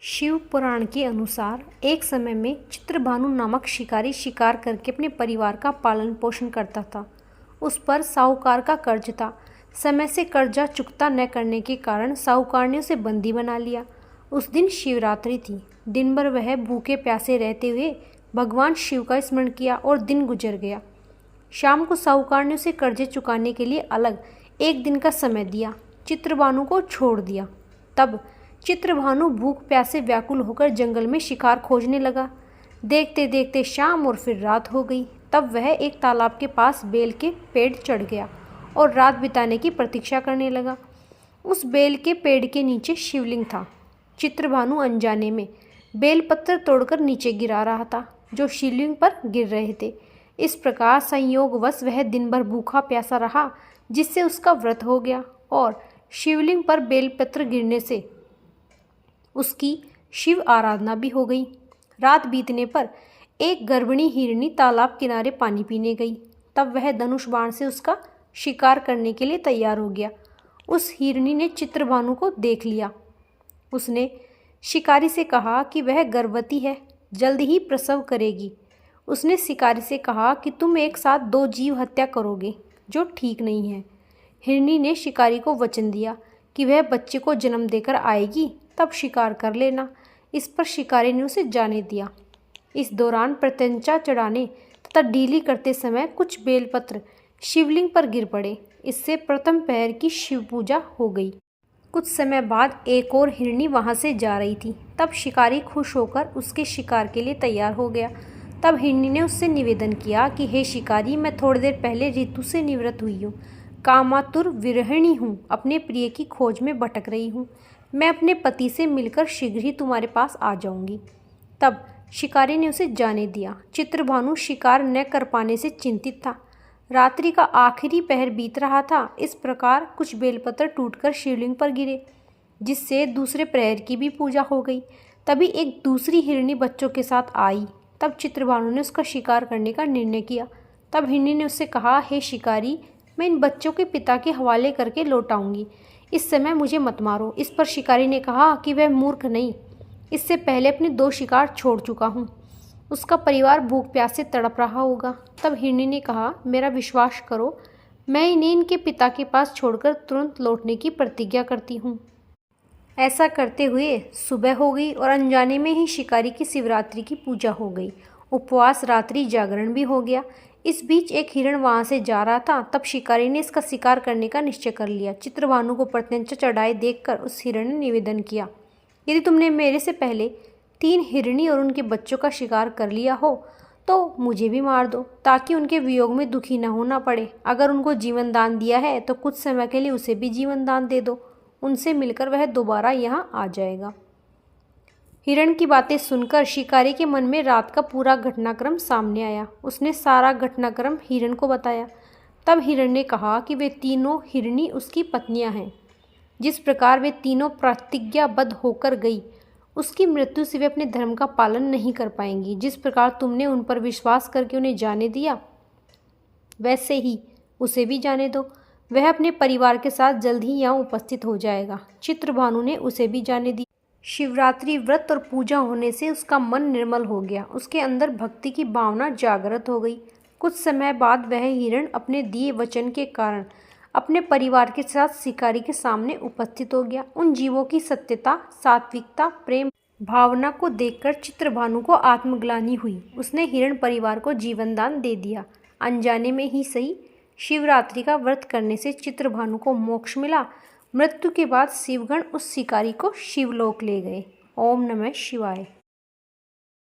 शिव पुराण के अनुसार एक समय में चित्रभानु नामक शिकारी शिकार करके अपने परिवार का पालन पोषण करता था। उस पर साहूकार का कर्ज था। समय से कर्जा चुकता न करने के कारण साहूकार ने उसे बंदी बना लिया। उस दिन शिवरात्रि थी। दिन भर वह भूखे प्यासे रहते हुए भगवान शिव का स्मरण किया और दिन गुजर गया। शाम को साहूकार ने उसे कर्जे चुकाने के लिए अलग एक दिन का समय दिया। चित्रभानु को छोड़ दिया। तब चित्रभानु भूख प्यासे व्याकुल होकर जंगल में शिकार खोजने लगा। देखते देखते शाम और फिर रात हो गई। तब वह एक तालाब के पास बेल के पेड़ चढ़ गया और रात बिताने की प्रतीक्षा करने लगा। उस बेल के पेड़ के नीचे शिवलिंग था। चित्रभानु अनजाने में बेलपत्र तोड़कर नीचे गिरा रहा था, जो शिवलिंग पर गिर रहे थे। इस प्रकार संयोगवश वह दिन भर भूखा प्यासा रहा, जिससे उसका व्रत हो गया और शिवलिंग पर बेलपत्र गिरने से उसकी शिव आराधना भी हो गई। रात बीतने पर एक गर्भिणी हिरनी तालाब किनारे पानी पीने गई। तब वह धनुष बाण से उसका शिकार करने के लिए तैयार हो गया। उस हिरनी ने चित्रभानु को देख लिया। उसने शिकारी से कहा कि वह गर्भवती है, जल्द ही प्रसव करेगी। उसने शिकारी से कहा कि तुम एक साथ 2 जीव हत्या करोगे, जो ठीक नहीं है। हिरनी ने शिकारी को वचन दिया कि वह बच्चे को जन्म देकर आएगी, तब शिकार कर लेना। इस पर शिकारी ने उसे जाने दिया। इस दौरान प्रत्यंचा चढ़ाने तथा डीली करते समय कुछ बेलपत्र शिवलिंग पर गिर पड़े। इससे प्रथम पहर की शिव पूजा हो गई। कुछ समय बाद एक और हिरनी वहां से जा रही थी। तब शिकारी खुश होकर उसके शिकार के लिए तैयार हो गया। तब हिरनी ने उससे निवेदन किया कि हे शिकारी, मैं थोड़ी देर पहले ऋतु से निवृत्त हुई हूँ, कामातुर विरहिणी हूँ, अपने प्रिय की खोज में भटक रही हूँ। मैं अपने पति से मिलकर शीघ्र ही तुम्हारे पास आ जाऊंगी। तब शिकारी ने उसे जाने दिया। चित्रभानु शिकार न कर पाने से चिंतित था। रात्रि का आखिरी पहर बीत रहा था। इस प्रकार कुछ बेलपत्र टूटकर शिवलिंग पर गिरे, जिससे दूसरे प्रहर की भी पूजा हो गई। तभी एक दूसरी हिरनी बच्चों के साथ आई। तब चित्रभानु ने उसका शिकार करने का निर्णय किया। तब हिरनी ने उससे कहा, हे शिकारी, मैं इन बच्चों के पिता के हवाले करके लौट आऊंगी, इस समय मुझे मत मारो। इस पर शिकारी ने कहा कि वह मूर्ख नहीं, इससे पहले अपने 2 शिकार छोड़ चुका हूँ, उसका परिवार भूख प्यास से तड़प रहा होगा। तब हिरनी ने कहा, मेरा विश्वास करो, मैं इन्हें इनके पिता के पास छोड़कर तुरंत लौटने की प्रतिज्ञा करती हूँ। ऐसा करते हुए सुबह हो गई और अनजाने में ही शिकारी की शिवरात्रि की पूजा हो गई। उपवास रात्रि जागरण भी हो गया। इस बीच एक हिरण वहां से जा रहा था। तब शिकारी ने इसका शिकार करने का निश्चय कर लिया। चित्रभानु को प्रत्यंचा चढ़ाए देखकर उस हिरण ने निवेदन किया, यदि तुमने मेरे से पहले 3 हिरनी और उनके बच्चों का शिकार कर लिया हो तो मुझे भी मार दो, ताकि उनके वियोग में दुखी न होना पड़े। अगर उनको जीवन दान दिया है तो कुछ समय के लिए उसे भी जीवन दान दे दो, उनसे मिलकर वह दोबारा यहाँ आ जाएगा। हिरण की बातें सुनकर शिकारी के मन में रात का पूरा घटनाक्रम सामने आया। उसने सारा घटनाक्रम हिरण को बताया। तब हिरण ने कहा कि वे तीनों हिरनी उसकी पत्नियां हैं। जिस प्रकार वे तीनों प्रतिज्ञाबद्ध होकर गई, उसकी मृत्यु से वे अपने धर्म का पालन नहीं कर पाएंगी। जिस प्रकार तुमने उन पर विश्वास करके उन्हें जाने दिया, वैसे ही उसे भी जाने दो। वह अपने परिवार के साथ जल्द ही यहाँ उपस्थित हो जाएगा। चित्रभानु ने उसे भी जाने दी। शिवरात्रि व्रत और पूजा होने से उसका मन निर्मल हो गया। उसके अंदर भक्ति की भावना जागृत हो गई। कुछ समय बाद वह हिरण अपने दिए वचन के कारण अपने परिवार के साथ शिकारी के सामने उपस्थित हो गया। उन जीवों की सत्यता, सात्विकता, प्रेम भावना को देखकर चित्रभानु को आत्मग्लानि हुई। उसने हिरण परिवार को जीवन दान दे दिया। अनजाने में ही सही, शिवरात्रि का व्रत करने से चित्रभानु को मोक्ष मिला। मृत्यु के बाद शिवगण उस शिकारी को शिवलोक ले गए। ओम नमः शिवाय।